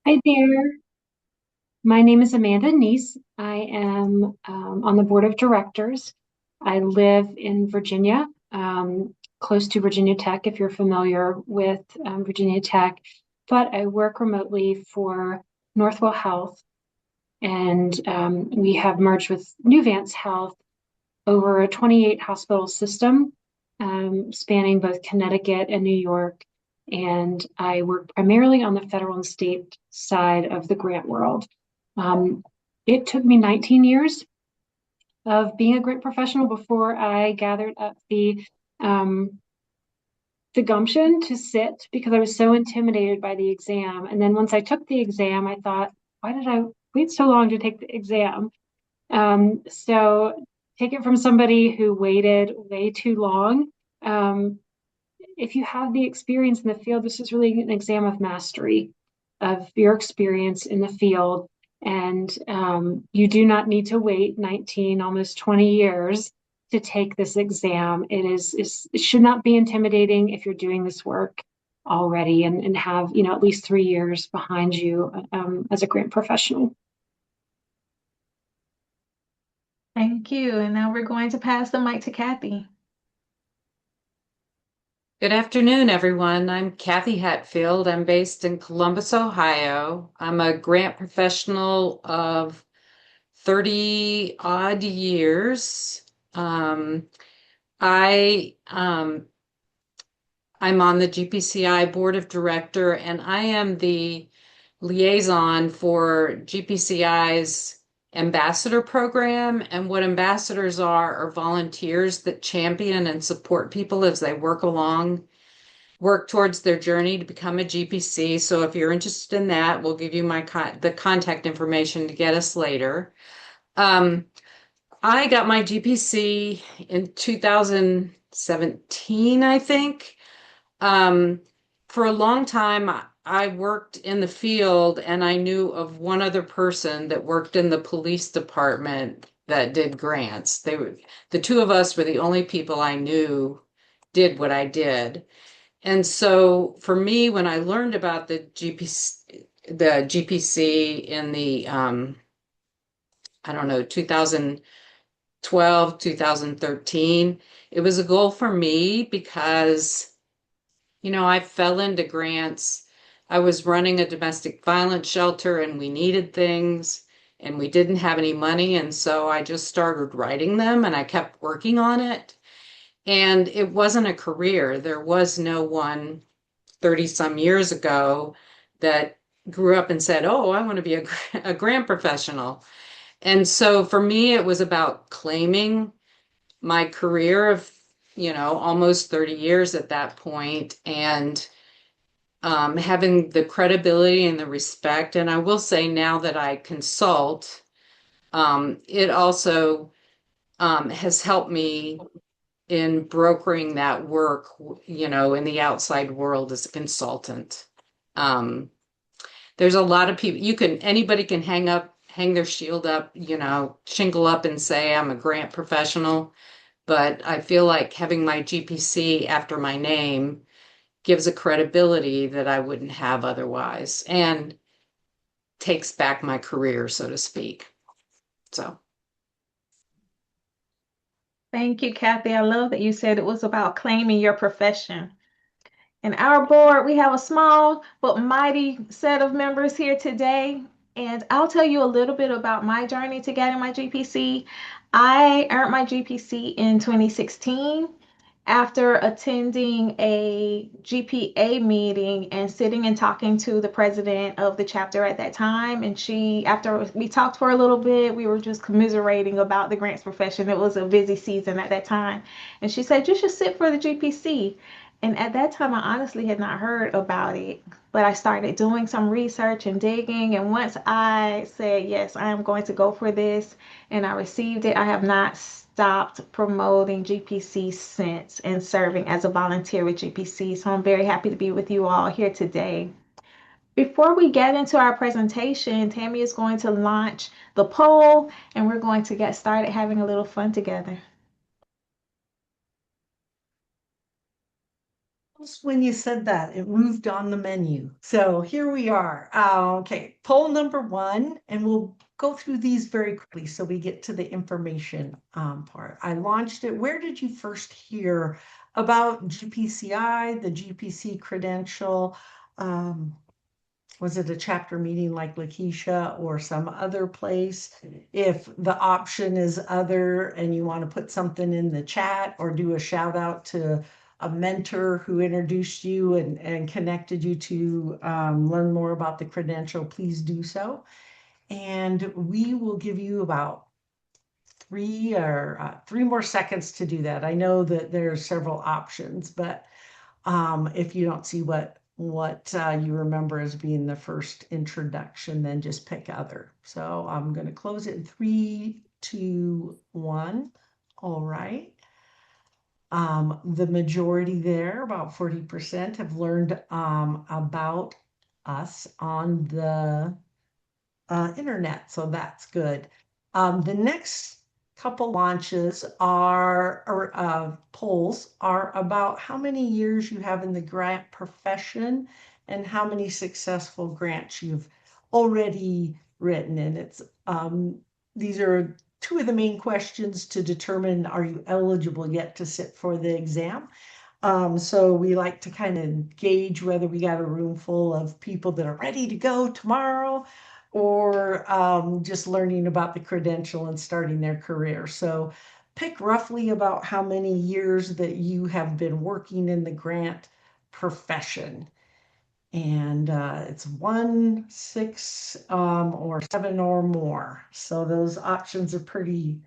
Hi there. My name is Amanda Neese. I am on the board of directors. I live in Virginia, close to Virginia Tech, if you're familiar with Virginia Tech, but I work remotely for Northwell Health, and we have merged with Nuvance Health over a 28 hospital system spanning both Connecticut and New York. And I work primarily on the federal and state side of the grant world. Um, it took me 19 years of being a grant professional before I gathered up um, the gumption to sit because I was so intimidated by the exam. And then once I took the exam, I thought, why did I wait so long to take the exam? So take it from somebody who waited way too long. Um, if you have the experience in the field, this is really an exam of mastery of your experience in the field. And you do not need to wait 19, almost 20 years to take this exam. It should not be intimidating if you're doing this work already and have, at least 3 years behind you as a grant professional. Thank you. And now we're going to pass the mic to Kathy. Good afternoon, everyone. I'm Kathy Hatfield. I'm based in Columbus, Ohio. I'm a grant professional of 30 odd years. Um, I I'm on the GPCI board of director, and I am the liaison for GPCI's ambassador program. And what ambassadors are volunteers that champion and support people as they work towards their journey to become a GPC. So if you're interested in that, we'll give you the contact information to get us later. Um, I got my GPC in 2017, I think. Um, for a long time, I worked in the field and I knew of one other person that worked in the police department that did grants. The two of us were the only people I knew did what I did. And so for me, when I learned about the GPC in the, I don't know, 2012, 2013, it was a goal for me because, I fell into grants. I was running a domestic violence shelter and we needed things and we didn't have any money. And so I just started writing them and I kept working on it. And it wasn't a career. There was no one 30 some years ago that grew up and said, "Oh, I want to be a grant professional." And so for me, it was about claiming my career of, almost 30 years at that point and having the credibility and the respect. And I will say now that I consult, it also has helped me in brokering that work, in the outside world as a consultant. Um, there's a lot of people anybody can hang their shield up, shingle up and say I'm a grant professional. But I feel like having my GPC after my name gives a credibility that I wouldn't have otherwise and takes back my career, so to speak. So. Thank you, Kathy. I love that you said it was about claiming your profession. In our board, we have a small but mighty set of members here today. And I'll tell you a little bit about my journey to getting my GPC. I earned my GPC in 2016 after attending a GPA meeting and sitting and talking to the president of the chapter at that time. And after we talked for a little bit, we were just commiserating about the grants profession. It was a busy season at that time. And she said, "You should sit for the GPC." And at that time, I honestly had not heard about it, but I started doing some research and digging. And once I said, yes, I am going to go for this, and I received it, I have not stopped promoting GPC since and serving as a volunteer with GPC. So I'm very happy to be with you all here today. Before we get into our presentation, Tammy is going to launch the poll, and we're going to get started having a little fun together. Just when you said that, it moved on the menu. So here we are. Okay, poll number 1, and we'll go through these very quickly so we get to the information part. I launched it. Where did you first hear about GPCI, the GPC credential? Was it a chapter meeting like Lakeisha or some other place? If the option is other and you want to put something in the chat or do a shout out to a mentor who introduced you and connected you to learn more about the credential, please do so. And we will give you about 3 more seconds to do that. I know that there are several options, but if you don't see what you remember as being the first introduction, then just pick other. So I'm going to close it in 3, 2, 1. All right. The majority there, about 40%, have learned about us on the internet, so that's good. The next couple launches or polls are about how many years you have in the grant profession and how many successful grants you've already written. And it's these are 2 of the main questions to determine, are you eligible yet to sit for the exam? So we like to kind of gauge whether we got a room full of people that are ready to go tomorrow or just learning about the credential and starting their career. So pick roughly about how many years that you have been working in the grant profession. And it's 1, 6, or 7 or more. So those options are pretty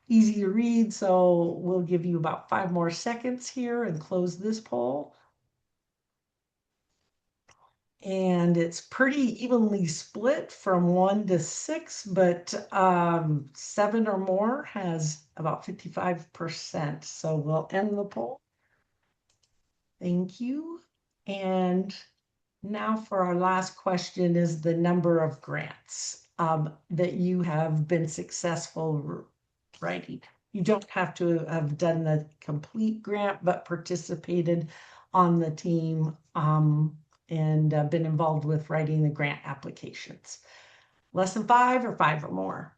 easy to read. So we'll give you about 5 more seconds here and close this poll. And it's pretty evenly split from 1 to 6, but 7 or more has about 55%. So we'll end the poll. Thank you. And now for our last question is the number of grants that you have been successful writing. You don't have to have done the complete grant, but participated on the team and been involved with writing the grant applications. Less than 5 or 5 or more.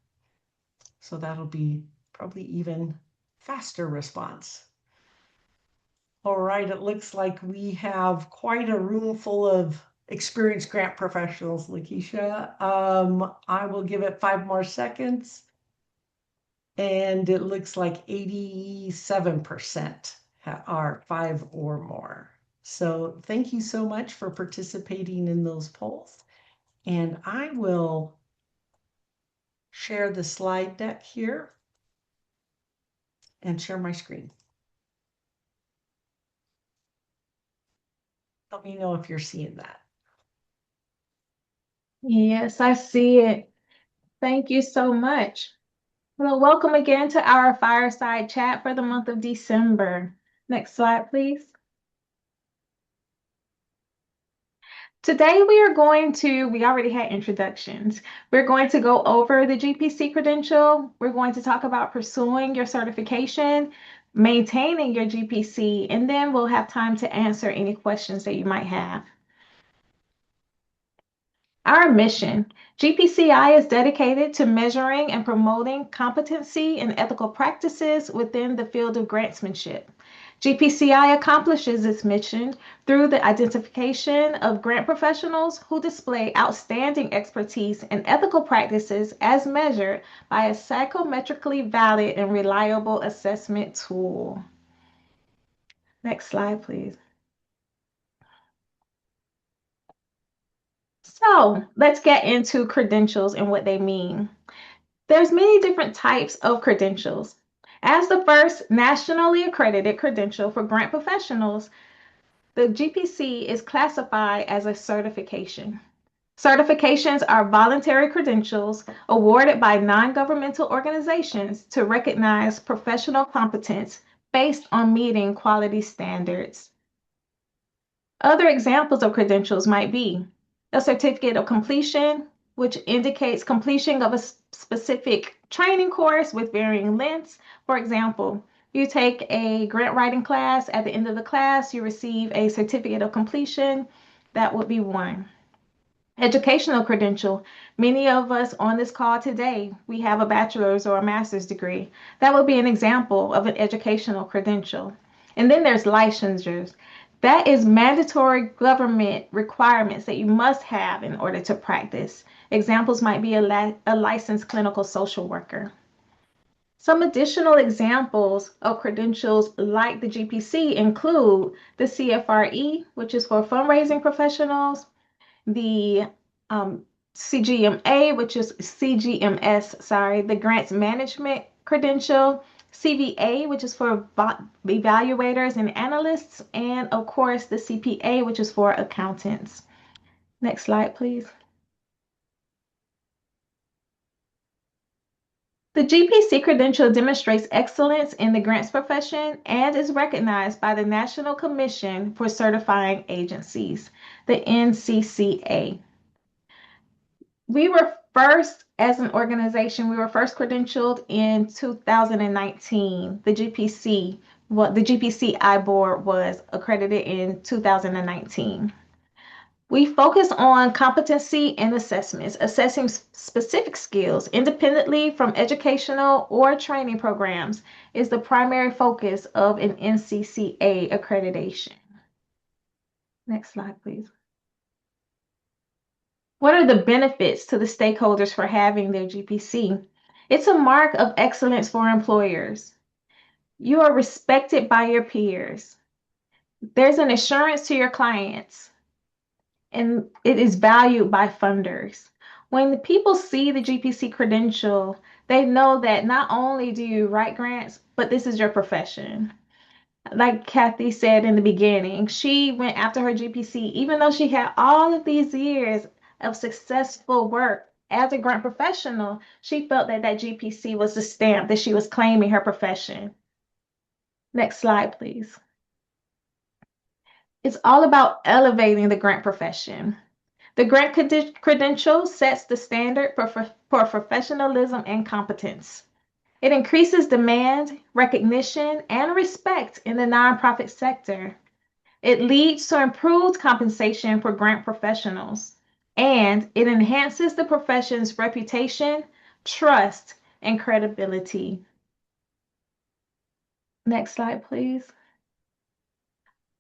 So that'll be probably even faster response. All right, it looks like we have quite a room full of experienced grant professionals, Lakeisha. I will give it 5 more seconds. And it looks like 87% are 5 or more. So thank you so much for participating in those polls. And I will share the slide deck here and share my screen. Let me know if you're seeing that. Yes, I see it. Thank you so much. Well, welcome again to our fireside chat for the month of December. Next slide, please. Today we already had introductions. We're going to go over the GPC credential. We're going to talk about pursuing your certification, maintaining your GPC, and then we'll have time to answer any questions that you might have. Our mission, GPCI is dedicated to measuring and promoting competency and ethical practices within the field of grantsmanship. GPCI accomplishes its mission through the identification of grant professionals who display outstanding expertise and ethical practices as measured by a psychometrically valid and reliable assessment tool. Next slide, please. So let's get into credentials and what they mean. There's many different types of credentials. As the first nationally accredited credential for grant professionals, the GPC is classified as a certification. Certifications are voluntary credentials awarded by non-governmental organizations to recognize professional competence based on meeting quality standards. Other examples of credentials might be a certificate of completion, which indicates completion of a specific training course with varying lengths. For example, You take a grant writing class. At the end of the class, you receive a certificate of completion. That would be one. Educational credential. Many of us on this call today, we have a bachelor's or a master's degree. That would be an example of an educational credential. And then there's licensures. That is mandatory government requirements that you must have in order to practice. Examples might be a licensed clinical social worker. Some additional examples of credentials like the GPC include the CFRE, which is for fundraising professionals, the CGMA, which is CGMS, sorry, the grants management credential, CVA, which is for evaluators and analysts, and of course the CPA, which is for accountants. Next slide, please. The GPC credential demonstrates excellence in the grants profession and is recognized by the National Commission for Certifying Agencies, the NCCA. We were first, as an organization, we were first credentialed in 2019. The GPCI board was accredited in 2019. We focus on competency and assessments, assessing specific skills independently from educational or training programs is the primary focus of an NCCA accreditation. Next slide, please. What are the benefits to the stakeholders for having their GPC? It's a mark of excellence for employers. You are respected by your peers. There's an assurance to your clients, and it is valued by funders. When the people see the GPC credential, they know that not only do you write grants, but this is your profession. Like Kathy said in the beginning, she went after her GPC, even though she had all of these years of successful work as a grant professional, she felt that that GPC was the stamp that she was claiming her profession. Next slide, please. It's all about elevating the grant profession. The grant credential sets the standard for professionalism and competence. It increases demand, recognition, and respect in the nonprofit sector. It leads to improved compensation for grant professionals, and it enhances the profession's reputation, trust, and credibility. Next slide, please.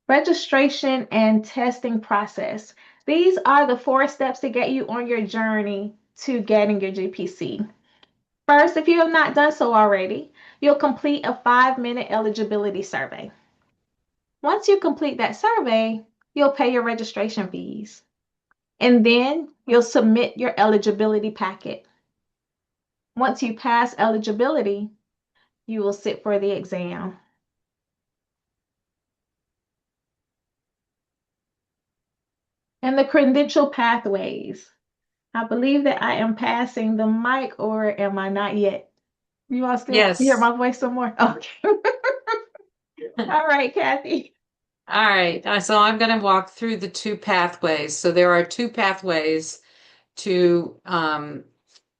Registration and testing process. These are the 4 steps to get you on your journey to getting your GPC. First, if you have not done so already, you'll complete a 5-minute eligibility survey. Once you complete that survey, you'll pay your registration fees. And then you'll submit your eligibility packet. Once you pass eligibility, you will sit for the exam. And the credential pathways. I believe that I am passing the mic, or am I not yet? You all still Yes. hear my voice some more? Okay. All right, Kathy. All right. So I'm going to walk through the 2 pathways. So there are 2 pathways to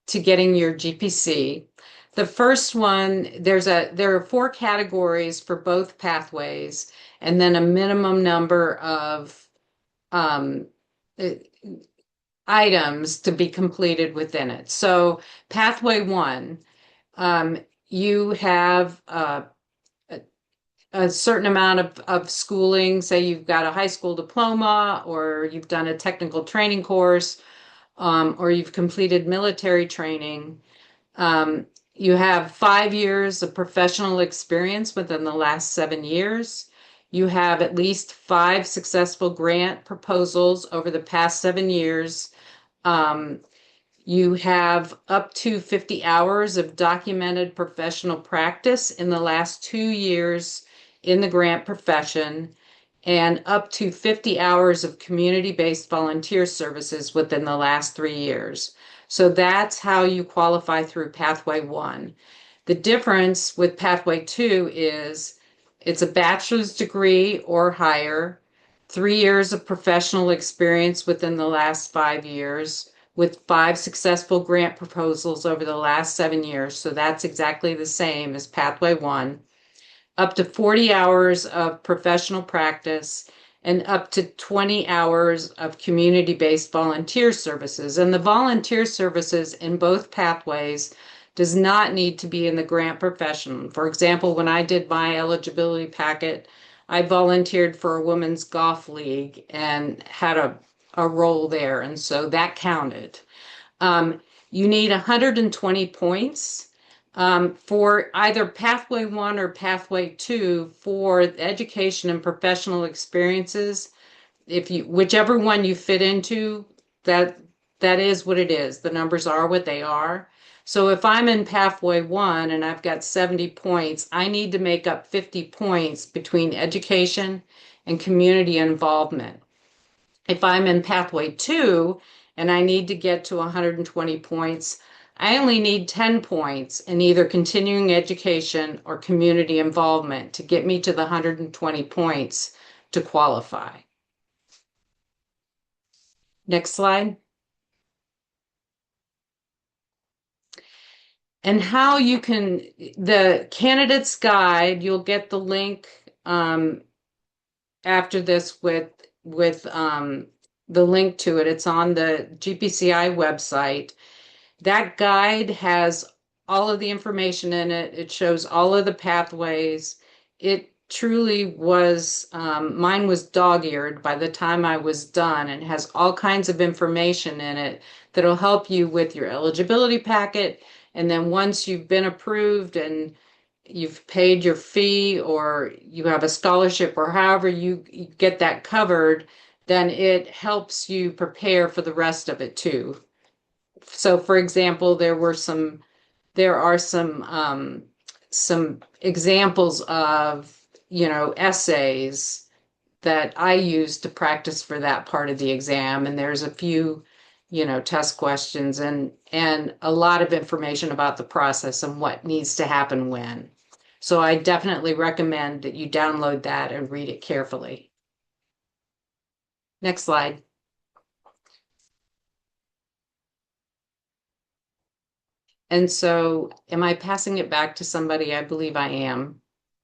getting your GPC. The first one, there are 4 categories for both pathways, and then a minimum number of items to be completed within it. So pathway 1, you have a certain amount of schooling. Say you've got a high school diploma, or you've done a technical training course, or you've completed military training. You have 5 years of professional experience within the last 7 years. You have at least 5 successful grant proposals over the past 7 years. You have up to 50 hours of documented professional practice in the last 2 years in the grant profession, and up to 50 hours of community-based volunteer services within the last 3 years. So that's how you qualify through pathway 1. The difference with pathway 2 is it's a bachelor's degree or higher, 3 years of professional experience within the last 5 years, with 5 successful grant proposals over the last 7 years. So that's exactly the same as pathway 1. up to 40 hours of professional practice, and up to 20 hours of community-based volunteer services. And the volunteer services in both pathways does not need to be in the grant profession. For example, when I did my eligibility packet, I volunteered for a women's golf league and had a role there, and so that counted. You need 120 points for either Pathway 1 or Pathway 2 for education and professional experiences. If you, whichever one you fit into, that is what it is. The numbers are what they are. So if I'm in Pathway 1 and I've got 70 points, I need to make up 50 points between education and community involvement. If I'm in Pathway 2 and I need to get to 120 points, I only need 10 points in either continuing education or community involvement to get me to the 120 points to qualify. Next slide. And how you can, the candidates guide, you'll get the link after this with the link to it. It's on the GPCI website. That guide has all of the information in it. It shows all of the pathways. It truly was, mine was dog-eared by the time I was done, and has all kinds of information in it that'll help you with your eligibility packet. And then once you've been approved and you've paid your fee, or you have a scholarship, or however you get that covered, then it helps you prepare for the rest of it too. So for example, there are some examples of, essays that I use to practice for that part of the exam. And there's a few, test questions and a lot of information about the process and what needs to happen when. So I definitely recommend that you download that and read it carefully. Next slide. And so am I passing it back to somebody? I believe I am.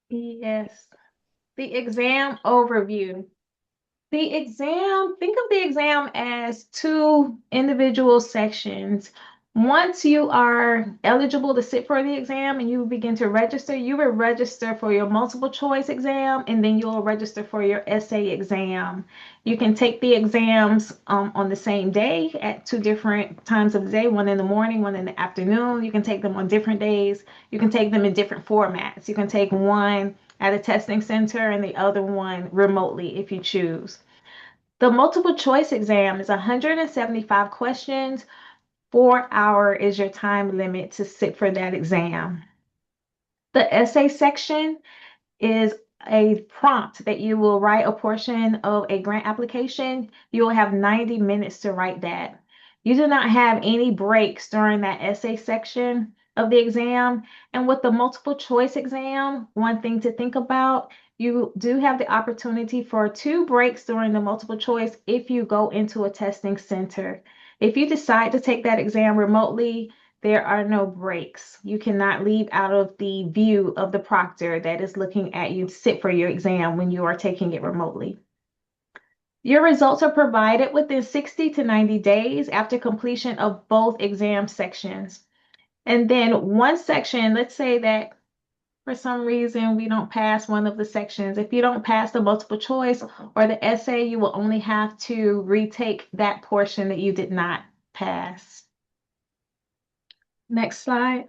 Yes. The exam overview. The exam, think of the exam as two individual sections. Once you are eligible to sit for the exam and you begin to register, you will register for your multiple choice exam, and then you'll register for your essay exam. You can take the exams on the same day at two different times of the day, one in the morning, one in the afternoon. You can take them on different days. You can take them in different formats. You can take one at a testing center and the other one remotely if you choose. The multiple choice exam is 175 questions. 4 hours is your time limit to sit for that exam. The essay section is a prompt that you will write a portion of a grant application. You will have 90 minutes to write that. You do not have any breaks during that essay section of the exam. And with the multiple choice exam, one thing to think about, you do have the opportunity for 2 breaks during the multiple choice if you go into a testing center. If you decide to take that exam remotely, there are no breaks. You cannot leave out of the view of the proctor that is looking at you to sit for your exam when you are taking it remotely. Your results are provided within 60 to 90 days after completion of both exam sections. And then one section, let's say that for some reason we don't pass one of the sections. If you don't pass the multiple choice or the essay, you will only have to retake that portion that you did not pass. Next slide.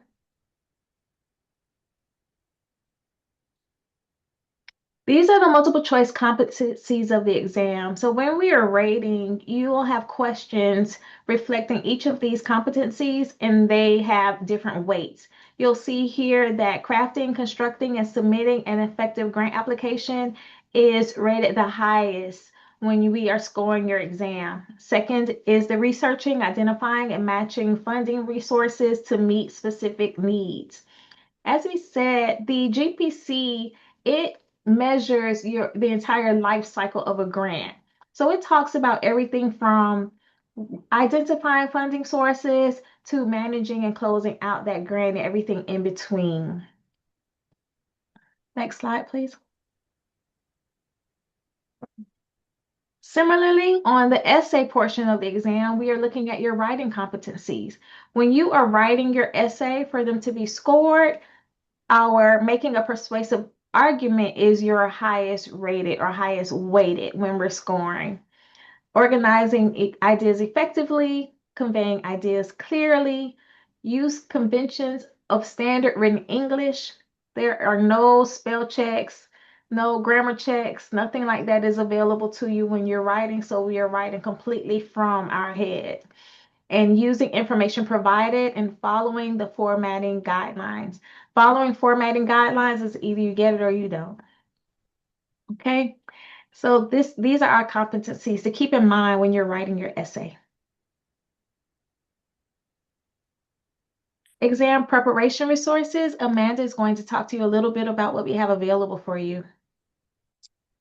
These are the multiple choice competencies of the exam. So when we are rating, you will have questions reflecting each of these competencies, and they have different weights. You'll see here that crafting, constructing, and submitting an effective grant application is rated the highest when we are scoring your exam. Second is the researching, identifying, and matching funding resources to meet specific needs. As we said, the GPC, it measures the entire life cycle of a grant. So it talks about everything from identifying funding sources to managing and closing out that grant and everything in between. Next slide, please. Similarly, on the essay portion of the exam, we are looking at your writing competencies. When you are writing your essay for them to be scored, our making a persuasive argument is your highest rated or highest weighted when we're scoring. Organizing ideas effectively, conveying ideas clearly, use conventions of standard written English. There are no spell checks, no grammar checks, nothing like that is available to you when you're writing. So we are writing completely from our head and using information provided and following the formatting guidelines. Following formatting guidelines is either you get it or you don't. Okay. So these are our competencies to keep in mind when you're writing your essay. Exam preparation resources. Amanda is going to talk to you a little bit about what we have available for you.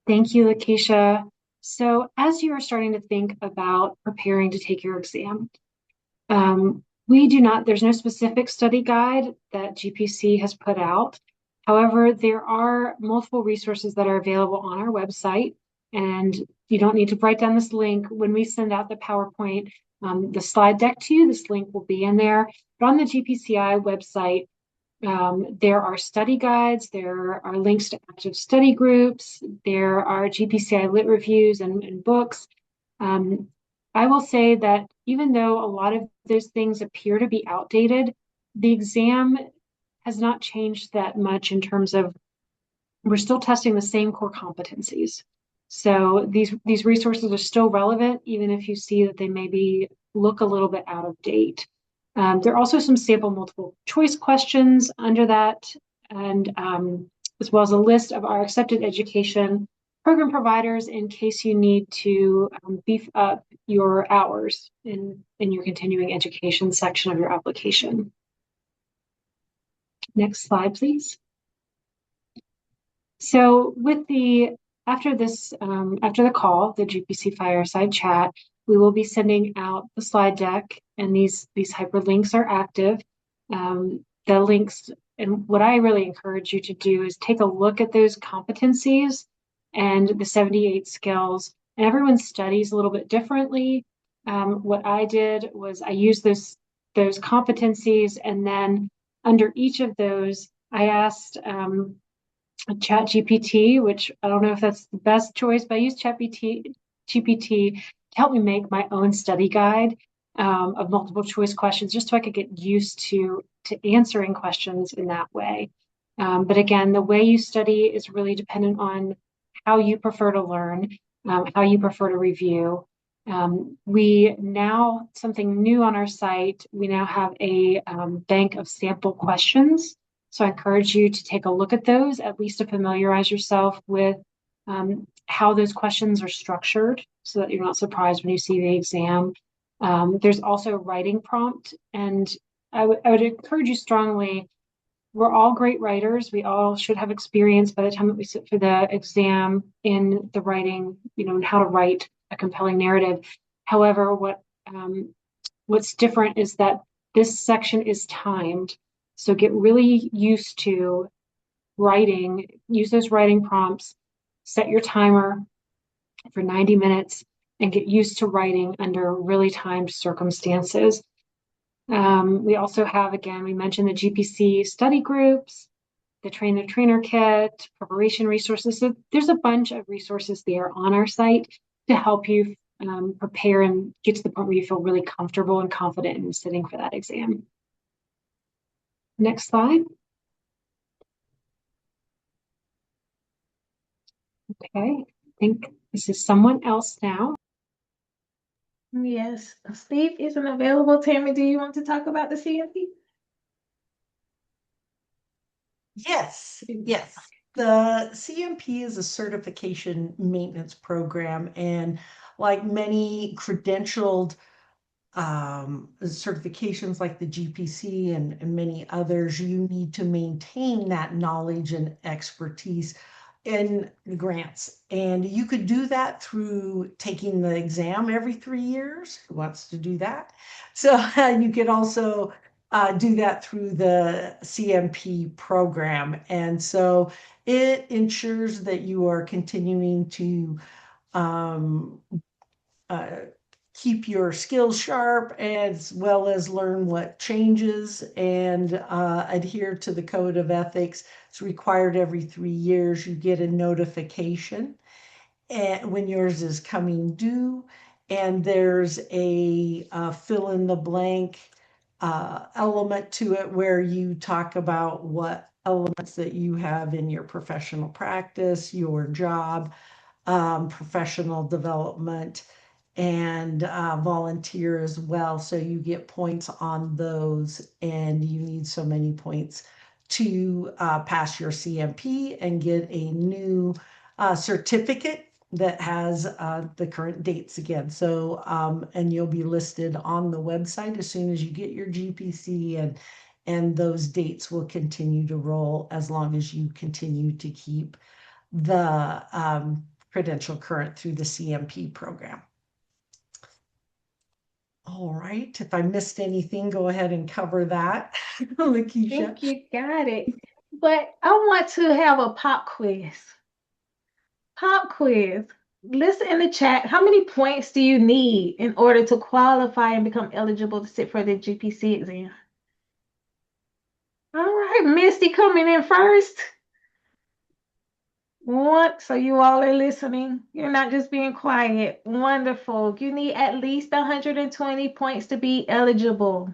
Thank you, Lakeisha. So as you are starting to think about preparing to take your exam, there's no specific study guide that GPC has put out. However, there are multiple resources that are available on our website, and you don't need to write down this link. When we send out the PowerPoint, the slide deck to you, this link will be in there. But on the GPCI website, there are study guides, there are links to active study groups, there are GPCI lit reviews and books. I will say that even though a lot of those things appear to be outdated, the exam has not changed that much in terms of we're still testing the same core competencies. So these resources are still relevant, even if you see that they maybe look a little bit out of date. There are also some sample multiple choice questions under that, and as well as a list of our accepted education program providers in case you need to beef up your hours in your continuing education section of your application. Next slide, please. So after the call, the GPC Fireside chat, we will be sending out the slide deck, and these hyperlinks are active. The links, and what I really encourage you to do is take a look at those competencies and the 78 skills. And everyone studies a little bit differently. What I did was I used those competencies, and then under each of those, I asked ChatGPT, which I don't know if that's the best choice, but I use ChatGPT to help me make my own study guide of multiple choice questions, just so I could get used to answering questions in that way. But again, the way you study is really dependent on how you prefer to learn, how you prefer to review. Something new on our site, we now have a bank of sample questions. So I encourage you to take a look at those, at least to familiarize yourself with how those questions are structured so that you're not surprised when you see the exam. There's also a writing prompt, and I would encourage you strongly. We're all great writers. We all should have experience by the time that we sit for the exam in the writing, and how to write a compelling narrative. However, what's different is that this section is timed. So get really used to writing, use those writing prompts, set your timer for 90 minutes, and get used to writing under really timed circumstances. We also have, again, we mentioned the GPC study groups, the trainer kit, preparation resources. So there's a bunch of resources there on our site to help you prepare and get to the point where you feel really comfortable and confident in sitting for that exam. Next slide. Okay, I think this is someone else now. Yes, Steve isn't available. Tammy, do you want to talk about the CMP? Yes. The CMP is a certification maintenance program, and like many credentialed certifications like the GPC and many others, you need to maintain that knowledge and expertise in grants. And you could do that through taking the exam every 3 years. Who wants to do that? So you could also do that through the CMP program. And so it ensures that you are continuing to um, uh, keep your skills sharp as well as learn what changes and adhere to the code of ethics. It's required every 3 years. You get a notification and when yours is coming due, and there's a fill in the blank element to it where you talk about what elements that you have in your professional practice, your job, professional development, and volunteer as well. So you get points on those, and you need so many points to pass your CMP and get a new certificate that has the current dates again. So, and you'll be listed on the website as soon as you get your GPC, and those dates will continue to roll as long as you continue to keep the credential current through the CMP program. All right, if I missed anything, go ahead and cover that, I Lakeisha. think you got it. But I want to have a pop quiz. Pop quiz. Listen in the chat. How many points do you need in order to qualify and become eligible to sit for the GPC exam? All right, Misty coming in first. What? So you all are listening. You're not just being quiet. Wonderful. You need at least 120 points to be eligible.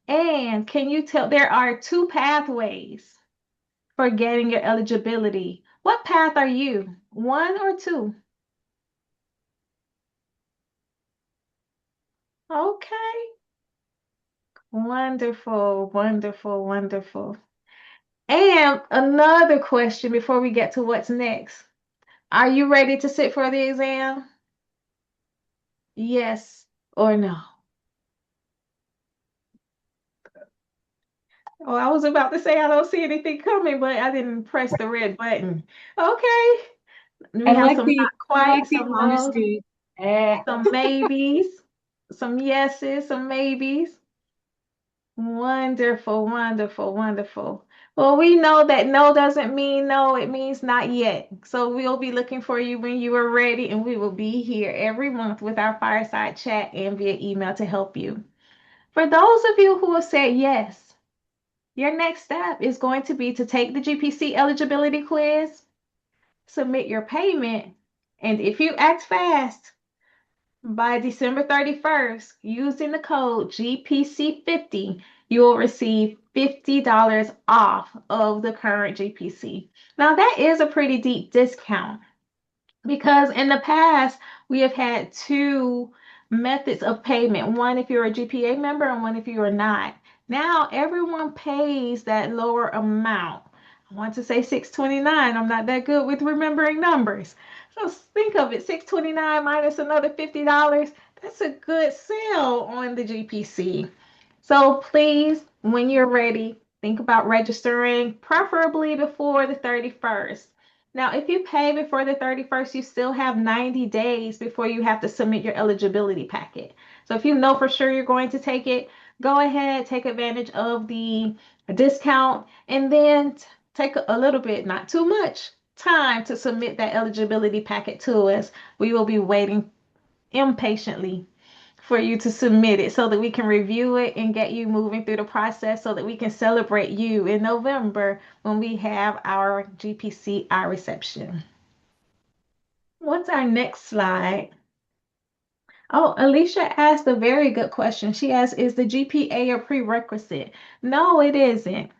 And can you tell there are two pathways for getting your eligibility? What path are you? One or two? Okay. Wonderful, wonderful, wonderful. And another question before we get to what's next. Are you ready to sit for the exam? Yes or no? Oh, I was about to say I don't see anything coming, but I didn't press the red button. Okay. We have some not quite, some no's, honesty. some maybes, some yeses, some maybes. Wonderful, wonderful, wonderful. Well, we know that no doesn't mean no, it means not yet. So we'll be looking for you when you are ready, and we will be here every month with our fireside chat and via email to help you. For those of you who have said yes, your next step is going to be to take the GPC eligibility quiz, submit your payment, and if you act fast, by December 31st, using the code GPC50, you will receive $50 off of the current GPC. Now, that is a pretty deep discount because in the past, we have had two methods of payment, one if you're a GPA member and one if you are not. Now, everyone pays that lower amount. I want to say 629. I'm not that good with remembering numbers. So think of it, 629 minus another $50. That's a good sale on the GPC. So please, when you're ready, think about registering, preferably before the 31st. Now, if you pay before the 31st, you still have 90 days before you have to submit your eligibility packet. So if you know for sure you're going to take it, go ahead, take advantage of the discount, and then take a little bit, not too much, time to submit that eligibility packet to us. We will be waiting impatiently for you to submit it so that we can review it and get you moving through the process so that we can celebrate you in November when we have our GPCI reception. What's our next slide? Oh, Alicia asked a very good question. She asked, is the GPA a prerequisite? No, it isn't.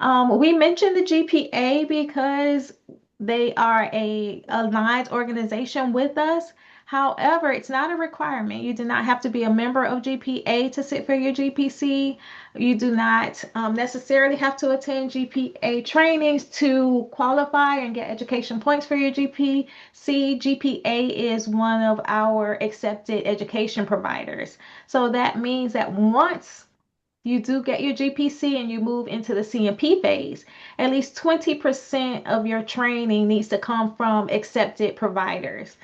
We mentioned the GPA because they are a aligned organization with us. However, it's not a requirement. You do not have to be a member of GPA to sit for your GPC. You do not necessarily have to attend GPA trainings to qualify and get education points for your GPC. GPA is one of our accepted education providers. So that means that once you do get your GPC and you move into the CMP phase, at least 20% of your training needs to come from accepted providers.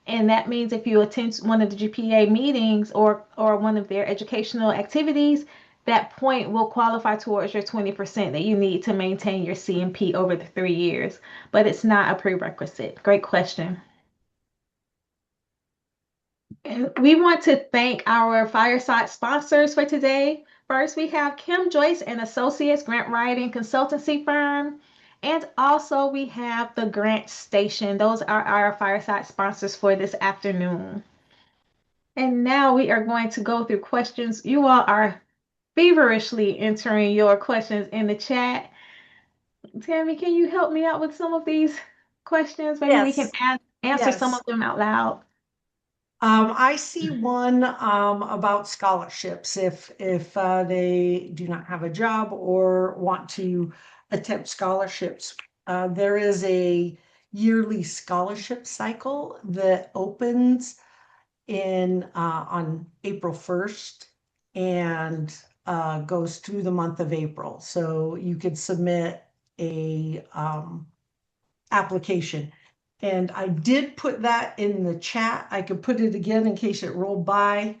And that means if you attend one of the GPA meetings or one of their educational activities, that point will qualify towards your 20% that you need to maintain your CMP over the 3 years, but it's not a prerequisite. Great question. And we want to thank our Fireside sponsors for today. First, we have Kim Joyce and Associates Grant Writing Consultancy Firm. And also we have the Grant Station. Those are our Fireside sponsors for this afternoon. And now we are going to go through questions. You all are feverishly entering your questions in the chat. Tammy, can you help me out with some of these questions? Maybe we can Yes, answer some yes. of them out loud. I see one about scholarships. If they do not have a job or want to attempt scholarships, there is a yearly scholarship cycle that opens in on April 1st and goes through the month of April. So you could submit a application. And I did put that in the chat. I could put it again in case it rolled by.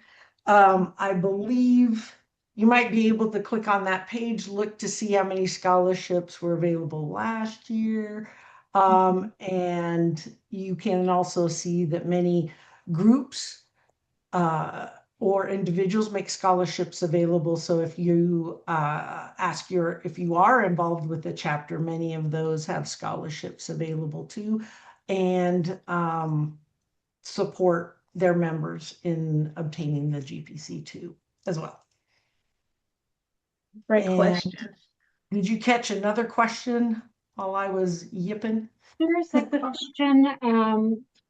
I believe you might be able to click on that page, look to see how many scholarships were available last year. And you can also see that many groups or individuals make scholarships available. So if you if you are involved with the chapter, many of those have scholarships available too, and support their members in obtaining the GPC2 as well. Great And question. did you catch another question while I was yipping? There's a question.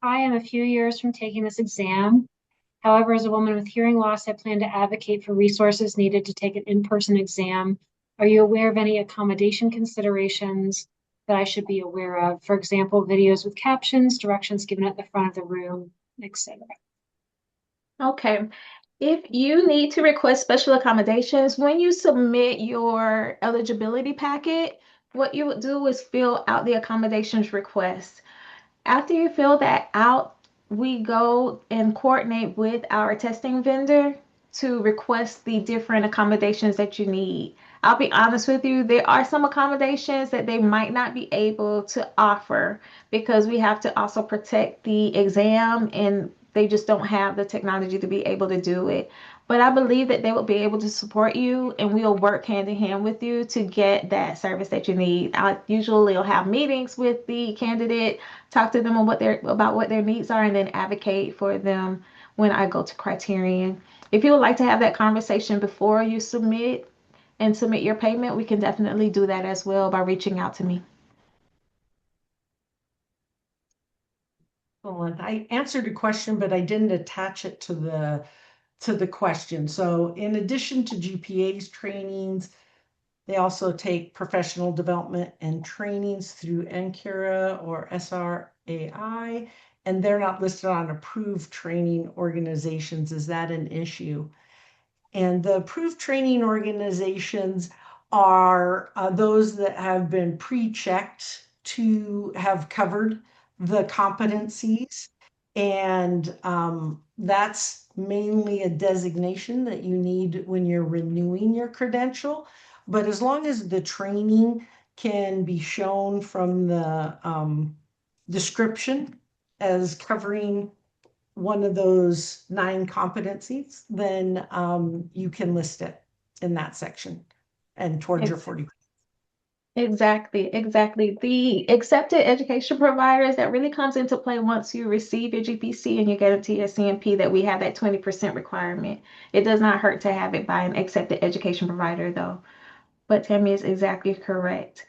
I am a few years from taking this exam. However, as a woman with hearing loss, I plan to advocate for resources needed to take an in-person exam. Are you aware of any accommodation considerations that I should be aware of? For example, videos with captions, directions given at the front of the room, etc. Okay. If you need to request special accommodations, when you submit your eligibility packet, what you would do is fill out the accommodations request. After you fill that out, we go and coordinate with our testing vendor to request the different accommodations that you need. I'll be honest with you, there are some accommodations that they might not be able to offer because we have to also protect the exam and they just don't have the technology to be able to do it. But I believe that they will be able to support you and we'll work hand in hand with you to get that service that you need. I usually will have meetings with the candidate, talk to them on about what their needs are, and then advocate for them when I go to Criterion. If you would like to have that conversation before you submit and submit your payment, we can definitely do that as well by reaching out to me. Well, I answered a question, but I didn't attach it to the question. So in addition to GPA's trainings, they also take professional development and trainings through NCURA or SRAI, and they're not listed on approved training organizations. Is that an issue? And the approved training organizations are those that have been pre-checked to have covered the competencies. And that's mainly a designation that you need when you're renewing your credential. But as long as the training can be shown from the description as covering one of those 9 competencies, then you can list it in that section and towards your 40. Exactly. The accepted education providers, that really comes into play once you receive your GPC and you get into your CMP, that we have that 20% requirement. It does not hurt to have it by an accepted education provider though. But Tammy is exactly correct.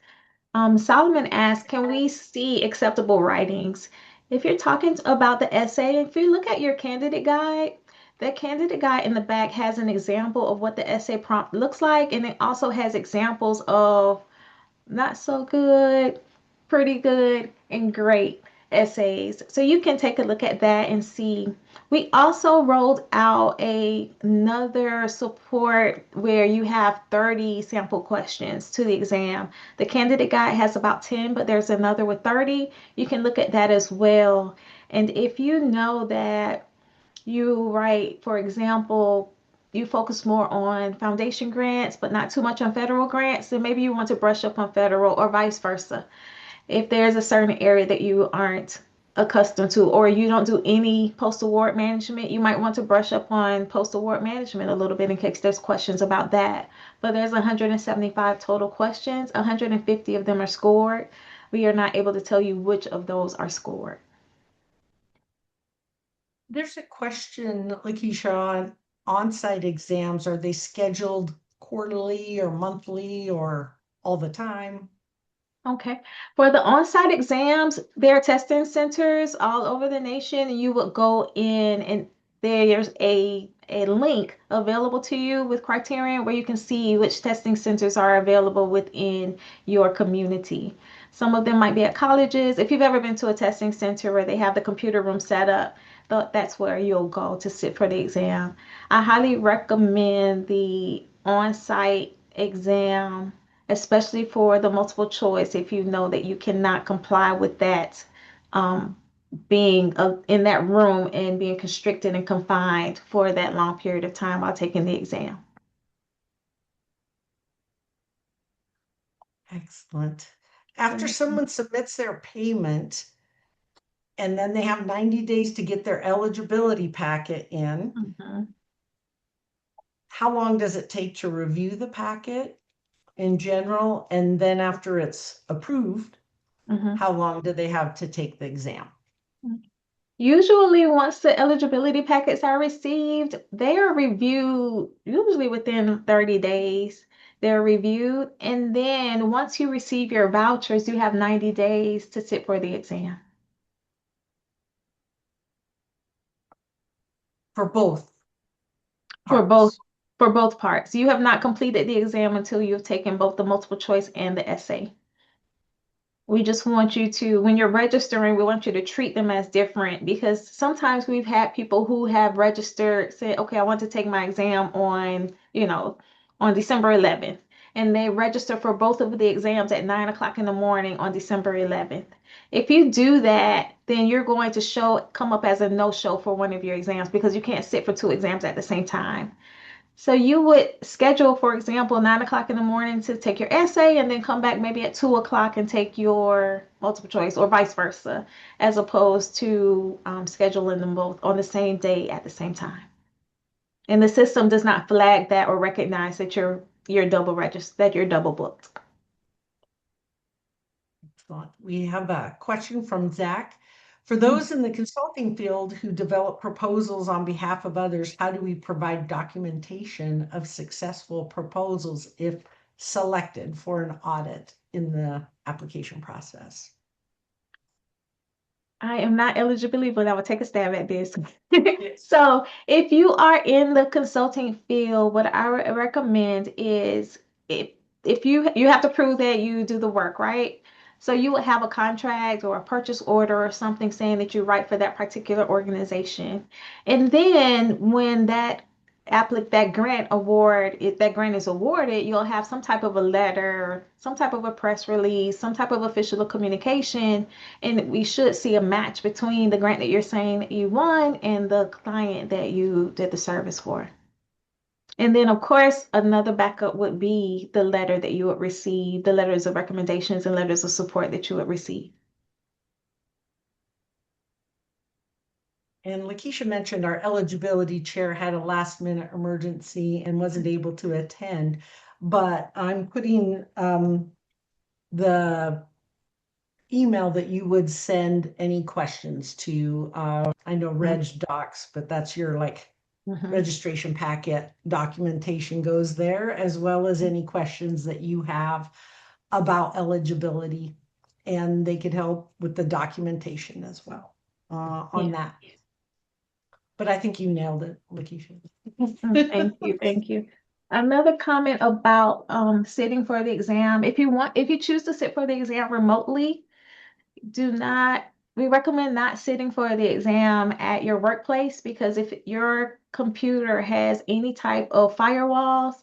Solomon asked, can we see acceptable writings? If you're talking about the essay, if you look at your candidate guide, the candidate guide in the back has an example of what the essay prompt looks like, and it also has examples of not so good, pretty good, and great essays. So you can take a look at that and see. We also rolled out another support where you have 30 sample questions to the exam. The candidate guide has about 10, but there's another with 30. You can look at that as well. And if you know that you write, for example, you focus more on foundation grants, but not too much on federal grants, then maybe you want to brush up on federal or vice versa. If there's a certain area that you aren't accustomed to, or you don't do any post award management, you might want to brush up on post award management a little bit in case there's questions about that. But there's 175 total questions, 150 of them are scored. We are not able to tell you which of those are scored. There's a question, Lakeisha, on site exams. Are they scheduled quarterly or monthly or all the time? Okay. For the on-site exams, there are testing centers all over the nation. You would go in and there's a link available to you with criterion where you can see which testing centers are available within your community. Some of them might be at colleges. If you've ever been to a testing center where they have the computer room set up, that's where you'll go to sit for the exam. I highly recommend the on-site exam, especially for the multiple choice, if you know that you cannot comply with that, being in that room and being constricted and confined for that long period of time while taking the exam. Excellent. After someone submits their payment, and then they have 90 days to get their eligibility packet in, how long does it take to review the packet in general? And then after it's approved, how long do they have to take the exam? Usually, once the eligibility packets are received, they are reviewed usually within 30 days. They're reviewed, and then once you receive your vouchers, you have 90 days to sit for the exam. For both For parts? both parts. You have not completed the exam until you've taken both the multiple choice and the essay. We just want you to, when you're registering, we want you to treat them as different, because sometimes we've had people who have registered, say, okay, I want to take my exam on, on December 11th. And they register for both of the exams at 9 o'clock in the morning on December 11th. If you do that, then you're going to come up as a no-show for one of your exams, because you can't sit for two exams at the same time. So you would schedule, for example, 9 o'clock in the morning to take your essay, and then come back maybe at 2 o'clock and take your multiple choice, or vice versa, as opposed to scheduling them both on the same day at the same time. And the system does not flag that or recognize that you're double registered, that you're double booked. Excellent. We have a question from Zach. For those in the consulting field who develop proposals on behalf of others, how do we provide documentation of successful proposals if selected for an audit in the application process? I am not eligibility, but I will take a stab at this. So if you are in the consulting field, what I would recommend is, if you have to prove that you do the work, right? So you would have a contract or a purchase order or something saying that you write for that particular organization. And then when that grant award, if that grant is awarded, you'll have some type of a letter, some type of a press release, some type of official communication, and we should see a match between the grant that you're saying that you won and the client that you did the service for. And then, of course, another backup would be the letter that you would receive, the letters of recommendations and letters of support that you would receive. And Lakeisha mentioned our eligibility chair had a last minute emergency and wasn't able to attend, but I'm putting the email that you would send any questions to. I know Reg Docs, but that's your registration packet documentation goes there, as well as any questions that you have about eligibility, and they could help with the documentation as well on that. But I think you nailed it, Lakeisha. Thank you, thank you. Another comment about sitting for the exam. If you choose to sit for the exam remotely, we recommend not sitting for the exam at your workplace, because if your computer has any type of firewalls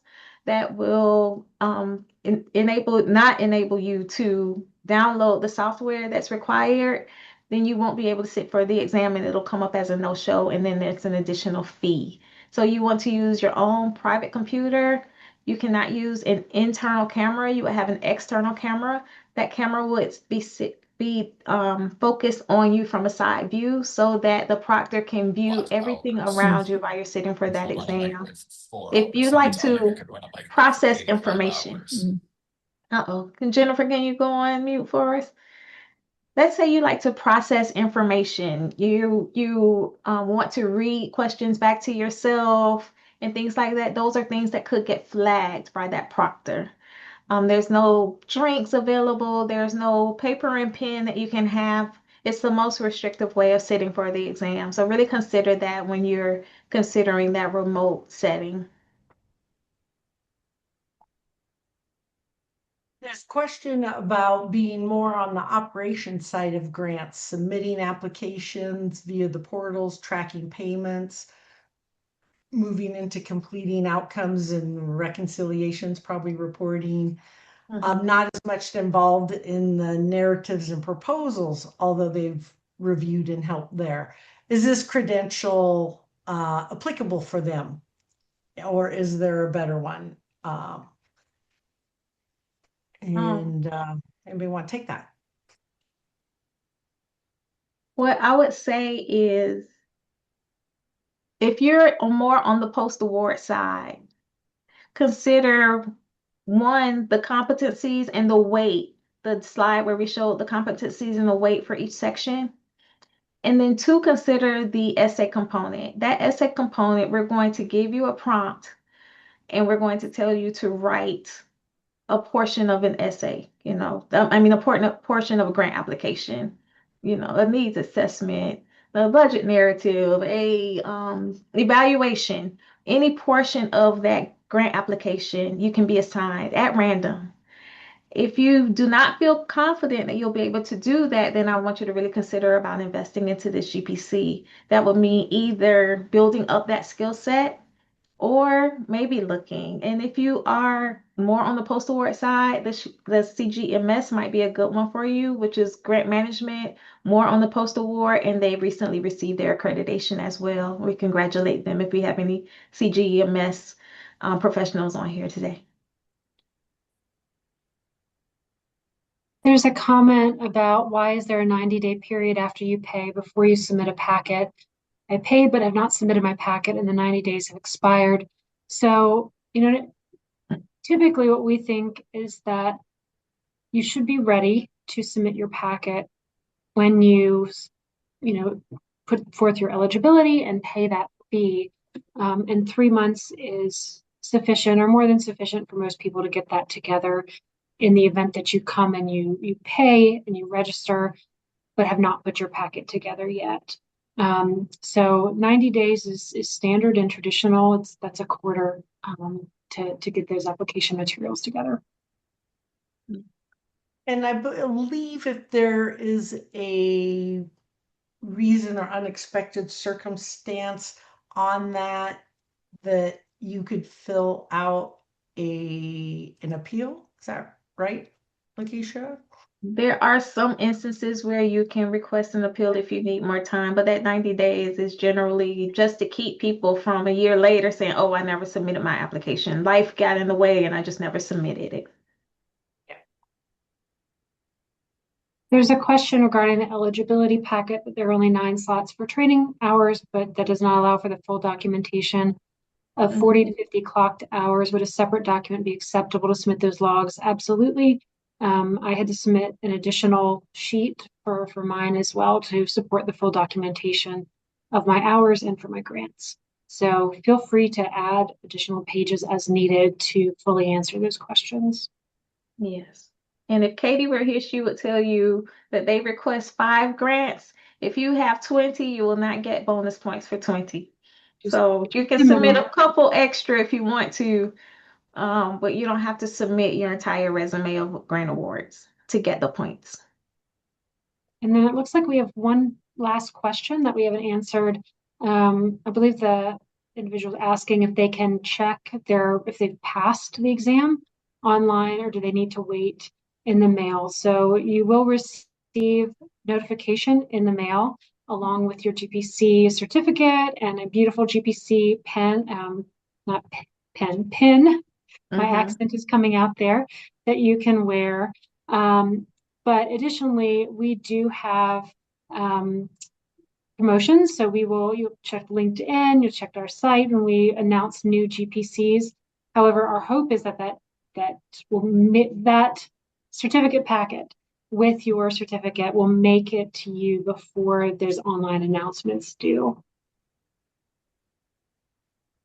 that will not enable you to download the software that's required, then you won't be able to sit for the exam and it'll come up as a no-show, and then there's an additional fee. So you want to use your own private computer. You cannot use an internal camera. You would have an external camera. That camera would be focused on you from a side view so that the proctor can view everything around you while you're sitting for that exam. If you like to process information, uh-oh, Jennifer, can you go on mute for us? Let's say you like to process information. You want to read questions back to yourself and things like that. Those are things that could get flagged by that proctor. There's no drinks available. There's no paper and pen that you can have. It's the most restrictive way of sitting for the exam. So really consider that when you're considering that remote setting. There's a question about being more on the operation side of grants, submitting applications via the portals, tracking payments, moving into completing outcomes and reconciliations, probably reporting. Not as much involved in the narratives and proposals, although they've reviewed and helped there. Is this credential applicable for them, or is there a better one? And anybody want to take that? What I would say is if you're more on the post award side, consider one, the competencies and the weight, the slide where we showed the competencies and the weight for each section. And then two, consider the essay component. That essay component, we're going to give you a prompt and we're going to tell you to write a portion of an essay, a portion of a grant application, a needs assessment, the budget narrative, a evaluation, any portion of that grant application you can be assigned at random. If you do not feel confident that you'll be able to do that, then I want you to really consider about investing into this GPC. That would mean either building up that skill set or maybe looking. And if you are more on the post award side, the CGMS might be a good one for you, which is grant management, more on the post award, and they recently received their accreditation as well. We congratulate them if we have any CGMS professionals on here today. There's a comment about why is there a 90-day period after you pay before you submit a packet? I paid, but have not submitted my packet and the 90 days have expired. So, typically what we think is that you should be ready to submit your packet when you put forth your eligibility and pay that fee. And 3 months is sufficient or more than sufficient for most people to get that together in the event that you come and you pay and you register, but have not put your packet together yet. So 90 days is standard and traditional. That's a quarter to get those application materials together. And I believe if there is a reason or unexpected circumstance on that you could fill out an appeal. Is that right, Lakeisha? There are some instances where you can request an appeal if you need more time, but that 90 days is generally just to keep people from a year later saying, oh, I never submitted my application. Life got in the way and I just never submitted it. There's a question regarding the eligibility packet that there are only 9 slots for training hours, but that does not allow for the full documentation of 40 to 50 clocked hours. Would a separate document be acceptable to submit those logs? Absolutely. I had to submit an additional sheet for mine as well to support the full documentation of my hours and for my grants. So feel free to add additional pages as needed to fully answer those questions. Yes. And if Katie were here, she would tell you that they request 5 grants. If you have 20, you will not get bonus points for 20. So you can submit a couple extra if you want to, but you don't have to submit your entire resume of grant awards to get the points. And then it looks like we have one last question that we haven't answered. I believe the individual is asking if they can check if they've passed the exam online or do they need to wait in the mail. So you will receive notification in the mail along with your GPC certificate and a beautiful GPC pen, not pin. My accent is coming out there, that you can wear. But additionally, we do have promotions. So you'll check LinkedIn, you'll check our site when we announce new GPCs. However, our hope is that that certificate packet with your certificate will make it to you before those online announcements due.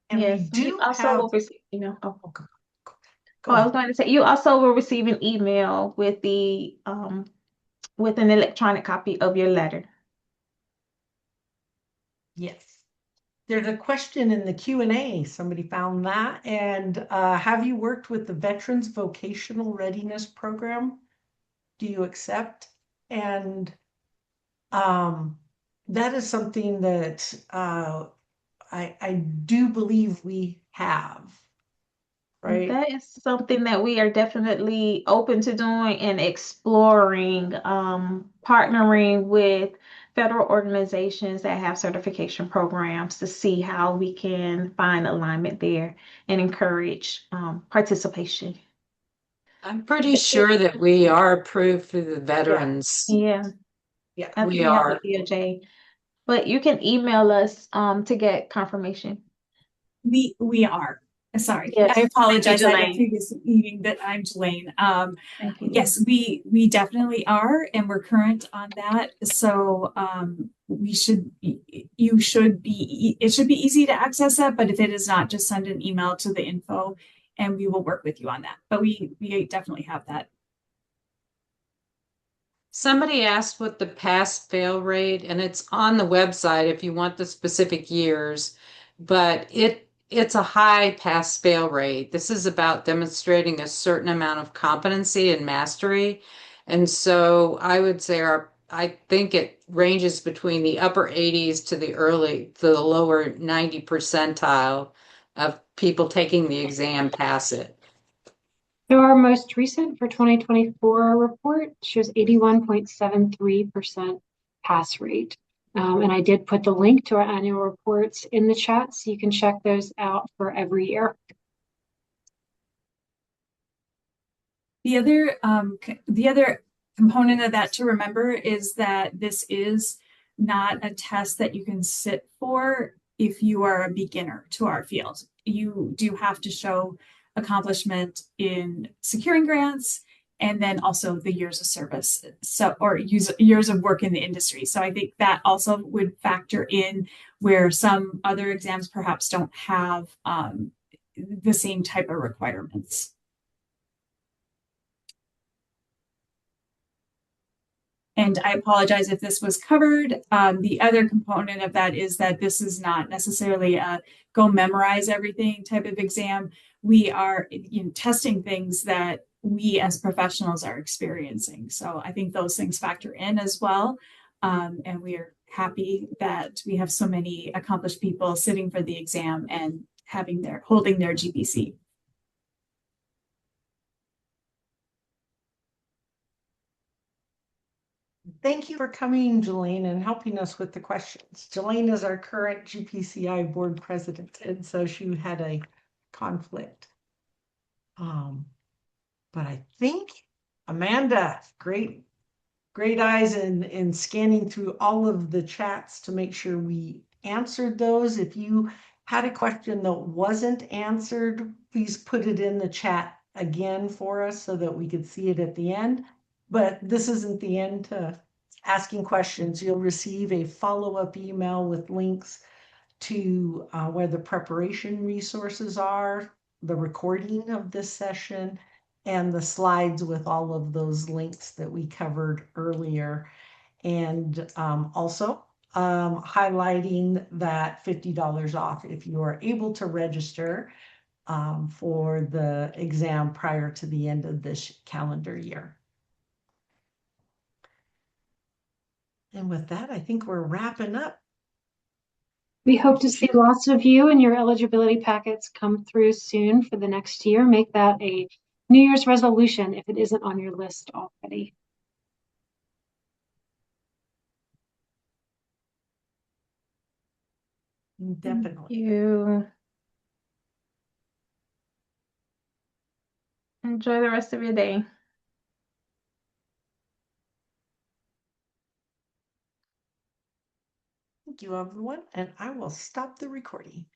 And yes, we you do also have, will receive, go I was ahead. going to say you also will receive an email with with an electronic copy of your letter. Yes. There's a question in the Q&A. Somebody found that. And have you worked with the Veterans Vocational Readiness Program? Do you accept? And that is something that I do believe we have, right? That is something that we are definitely open to doing and exploring, partnering with federal organizations that have certification programs to see how we can find alignment there and encourage participation. I'm pretty sure that we are approved through the veterans. Yeah, Yeah. I think We we have are. the DOJ, but you can email us to get confirmation. We are. Sorry, Yes. I apologize. Thank I you, had a previous meeting that I'm Jelaine. Thank you. Yes, we definitely are, and we're current on that. So it should be easy to access that. But if it is not, just send an email to the info, and we will work with you on that. But we definitely have that. Somebody asked what the pass-fail rate, and it's on the website if you want the specific years, but it's a high pass-fail rate. This is about demonstrating a certain amount of competency and mastery. And so I would say I think it ranges between the upper 80s to the lower 90 percentile of people taking the exam pass it. So our most recent for 2024 report shows 81.73% pass rate. And I did put the link to our annual reports in the chat, so you can check those out for every year. The other component of that to remember is that this is not a test that you can sit for if you are a beginner to our field. You do have to show accomplishment in securing grants and then also the years of service, or years of work in the industry. So I think that also would factor in where some other exams perhaps don't have the same type of requirements. And I apologize if this was covered. The other component of that is that this is not necessarily a go memorize everything type of exam. We are testing things that we as professionals are experiencing. So I think those things factor in as well. And we are happy that we have so many accomplished people sitting for the exam and holding their GPC. Thank you for coming, Jelaine, and helping us with the questions. Jelaine is our current GPCI board president, and so she had a conflict. But I think Amanda, great eyes in scanning through all of the chats to make sure we answered those. If you had a question that wasn't answered, please put it in the chat again for us so that we could see it at the end. But this isn't the end to asking questions. You'll receive a follow-up email with links to where the preparation resources are, the recording of this session, and the slides with all of those links that we covered earlier. And also highlighting that $50 off if you are able to register for the exam prior to the end of this calendar year. And with that, I think we're wrapping up. We hope to see lots of you and your eligibility packets come through soon for the next year. Make that a New Year's resolution if it isn't on your list already. Definitely. You enjoy the rest of your day. Thank you, everyone. And I will stop the recording.